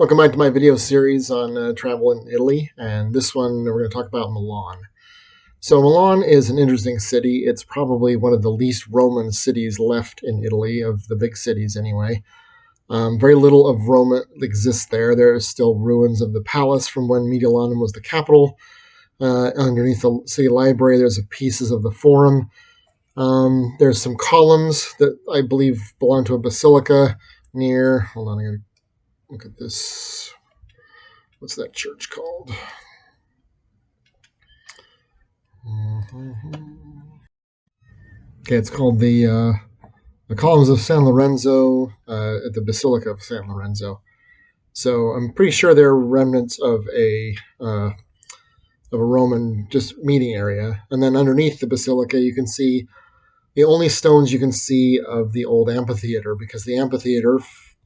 Welcome back to my video series on travel in Italy, and this one we're going to talk about Milan. So Milan is an interesting city. It's probably one of the least Roman cities left in Italy, of the big cities anyway. Very little of Rome exists there. There are still ruins of the palace from when Milan was the capital. Underneath the city library, there's pieces of the Forum. There's some columns that I believe belong to a basilica near. Hold on, I gotta look at this. What's that church called? Okay, it's called the Columns of San Lorenzo at the Basilica of San Lorenzo. So I'm pretty sure they're remnants of a Roman just meeting area. And then underneath the basilica, you can see the only stones you can see of the old amphitheater, because the amphitheater,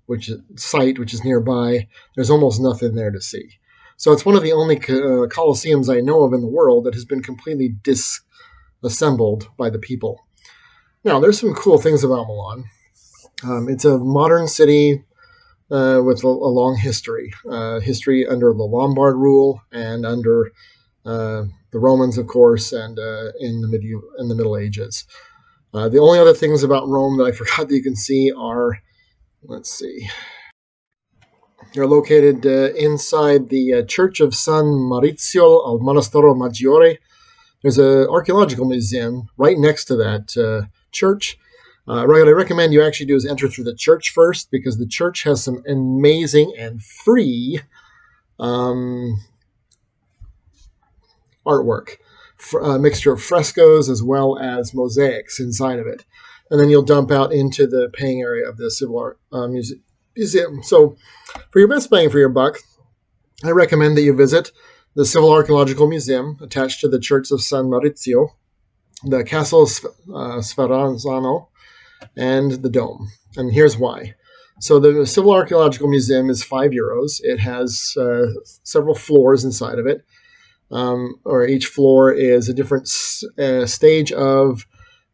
which is nearby, there's almost nothing there to see. So it's one of the only coliseums I know of in the world that has been completely disassembled by the people. Now, there's some cool things about Milan. It's a modern city with a long history. History under the Lombard rule and under the Romans, of course, and in the Middle Ages. The only other things about Rome that I forgot that you can see are, let's see, they're located inside the Church of San Maurizio al Monastero Maggiore. There's an archaeological museum right next to that church. What I recommend you actually do is enter through the church first, because the church has some amazing and free artwork, a mixture of frescoes as well as mosaics inside of it. And then you'll dump out into the paying area of the Civil Art Museum. So for your best bang for your buck, I recommend that you visit the Civil Archaeological Museum attached to the Church of San Maurizio, the Castle Sferranzano, and the Dome. And here's why. So the Civil Archaeological Museum is €5. It has several floors inside of it, or each floor is a different stage of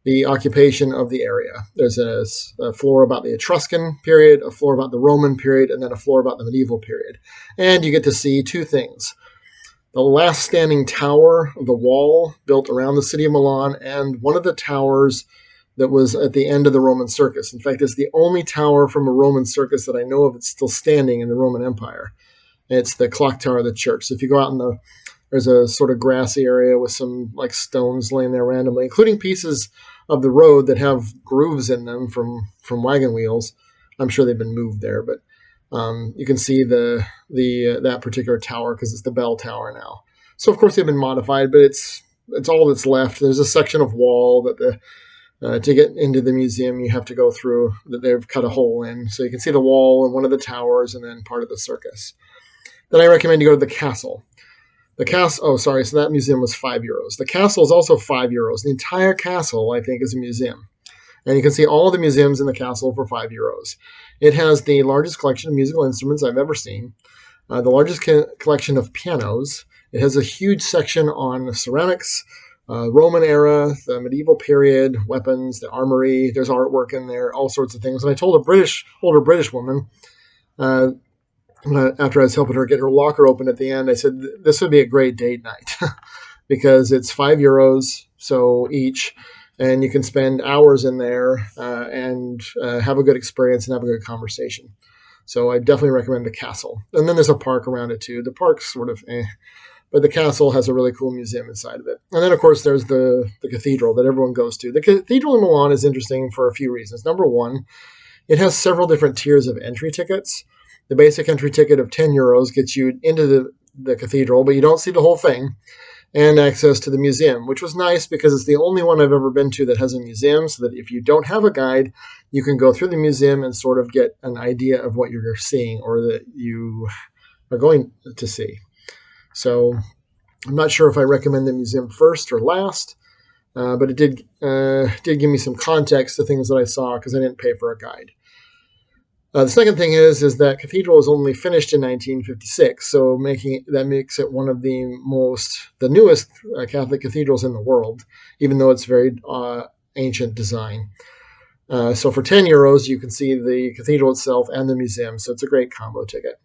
the occupation of the area. There's a floor about the Etruscan period, a floor about the Roman period, and then a floor about the medieval period. And you get to see two things: the last standing tower of the wall built around the city of Milan, and one of the towers that was at the end of the Roman circus. In fact, it's the only tower from a Roman circus that I know of that's still standing in the Roman Empire. It's the clock tower of the church. So if you go out there's a sort of grassy area with some like stones laying there randomly, including pieces of the road that have grooves in them from wagon wheels. I'm sure they've been moved there, but you can see that particular tower because it's the bell tower now. So of course they've been modified, but it's all that's left. There's a section of wall that to get into the museum you have to go through, that they've cut a hole in, so you can see the wall and one of the towers and then part of the circus. Then I recommend you go to the castle. So that museum was €5. The castle is also €5. The entire castle, I think, is a museum. And you can see all the museums in the castle for €5. It has the largest collection of musical instruments I've ever seen, the largest collection of pianos. It has a huge section on ceramics, Roman era, the medieval period, weapons, the armory. There's artwork in there, all sorts of things. And I told older British woman, after I was helping her get her locker open at the end, I said, this would be a great date night because it's €5 so each, and you can spend hours in there and have a good experience and have a good conversation. So I definitely recommend the castle. And then there's a park around it too. The park's sort of but the castle has a really cool museum inside of it. And then, of course, there's the cathedral that everyone goes to. The cathedral in Milan is interesting for a few reasons. Number one, it has several different tiers of entry tickets. The basic entry ticket of €10 gets you into the cathedral, but you don't see the whole thing, and access to the museum, which was nice because it's the only one I've ever been to that has a museum, so that if you don't have a guide, you can go through the museum and sort of get an idea of what you're seeing or that you are going to see. So I'm not sure if I recommend the museum first or last, but it did give me some context to things that I saw because I didn't pay for a guide. The second thing is that cathedral was only finished in 1956, so that makes it one of the newest Catholic cathedrals in the world, even though it's very ancient design. So for €10, you can see the cathedral itself and the museum, so it's a great combo ticket.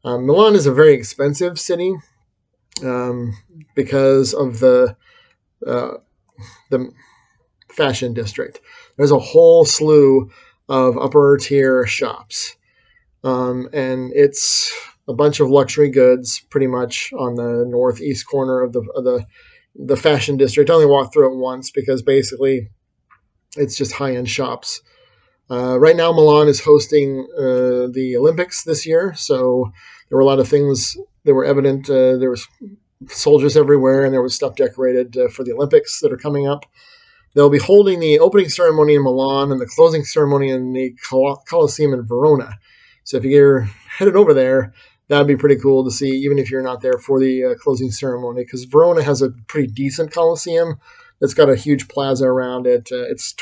Milan is a very expensive city um, because of uh, the fashion district. There's a whole slew of upper tier shops, and it's a bunch of luxury goods, pretty much on the northeast corner of the fashion district. I only walked through it once because basically it's just high end shops. Right now, Milan is hosting the Olympics this year, so there were a lot of things that were evident. There was soldiers everywhere, and there was stuff decorated for the Olympics that are coming up. They'll be holding the opening ceremony in Milan and the closing ceremony in the Colosseum in Verona. So if you're headed over there, that'd be pretty cool to see, even if you're not there for the closing ceremony, because Verona has a pretty decent Colosseum that's got a huge plaza around it. It's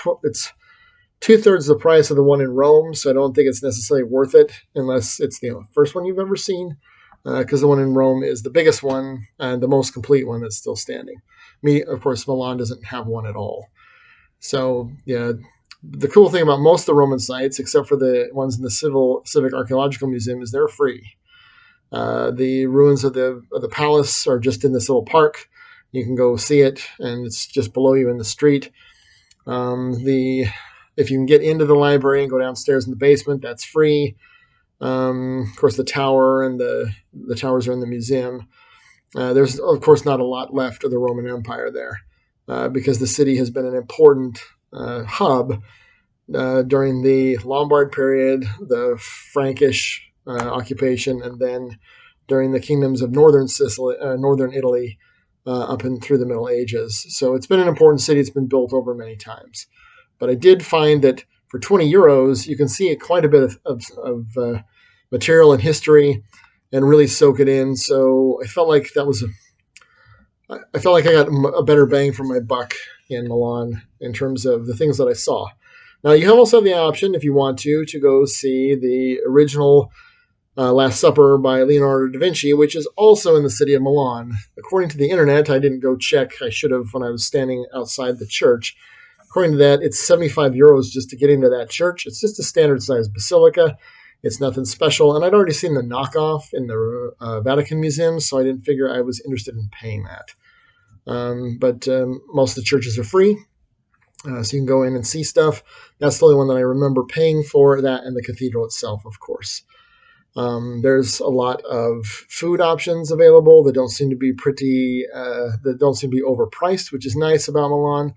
two-thirds the price of the one in Rome, so I don't think it's necessarily worth it unless it's the first one you've ever seen, because the one in Rome is the biggest one and the most complete one that's still standing. Of course, Milan doesn't have one at all. So, yeah, the cool thing about most of the Roman sites, except for the ones in the Civic Archaeological Museum, is they're free. The ruins of the palace are just in this little park. You can go see it, and it's just below you in the street. If you can get into the library and go downstairs in the basement, that's free. Of course, the tower and the towers are in the museum. There's, of course, not a lot left of the Roman Empire there because the city has been an important hub during the Lombard period, the Frankish occupation, and then during the kingdoms of northern Italy, up and through the Middle Ages. So it's been an important city. It's been built over many times. But I did find that for 20 euros, you can see quite a bit of material and history and really soak it in. So I felt like I felt like I got a better bang for my buck in Milan in terms of the things that I saw. Now, you have also the option, if you want to go see the original Last Supper by Leonardo da Vinci, which is also in the city of Milan. According to the internet, I didn't go check. I should have when I was standing outside the church. According to that, it's 75 euros just to get into that church. It's just a standard-sized basilica. It's nothing special. And I'd already seen the knockoff in the Vatican Museum, so I didn't figure I was interested in paying that. But most of the churches are free, so you can go in and see stuff. That's the only one that I remember paying for, that and the cathedral itself, of course. There's a lot of food options available that don't seem to be overpriced, which is nice about Milan.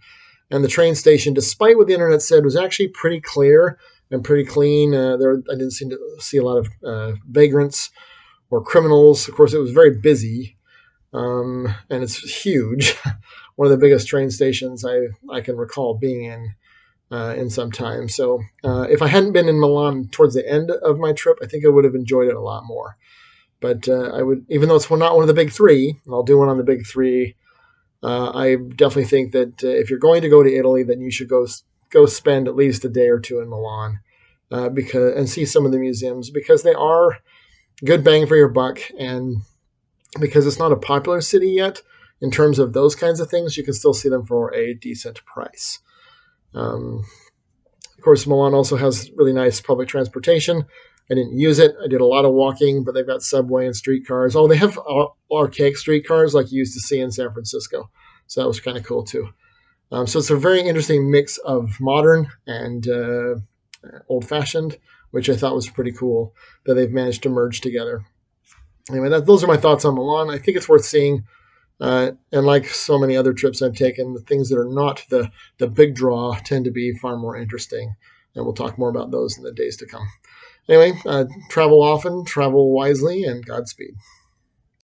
And the train station, despite what the internet said, was actually pretty clear and pretty clean. I didn't seem to see a lot of vagrants or criminals. Of course, it was very busy, and it's huge. One of the biggest train stations I can recall being in some time. So if I hadn't been in Milan towards the end of my trip, I think I would have enjoyed it a lot more. But I would, even though it's not one of the big three, I'll do one on the big three. I definitely think that if you're going to go to Italy, then you should go spend at least a day or two in Milan and see some of the museums, because they are good bang for your buck, and because it's not a popular city yet in terms of those kinds of things, you can still see them for a decent price. Of course, Milan also has really nice public transportation. I didn't use it. I did a lot of walking, but they've got subway and streetcars. Oh, they have archaic streetcars like you used to see in San Francisco. So that was kind of cool too. So it's a very interesting mix of modern and old-fashioned, which I thought was pretty cool that they've managed to merge together. Anyway, those are my thoughts on Milan. I think it's worth seeing. And like so many other trips I've taken, the things that are not the big draw tend to be far more interesting. And we'll talk more about those in the days to come. Anyway, travel often, travel wisely, and Godspeed.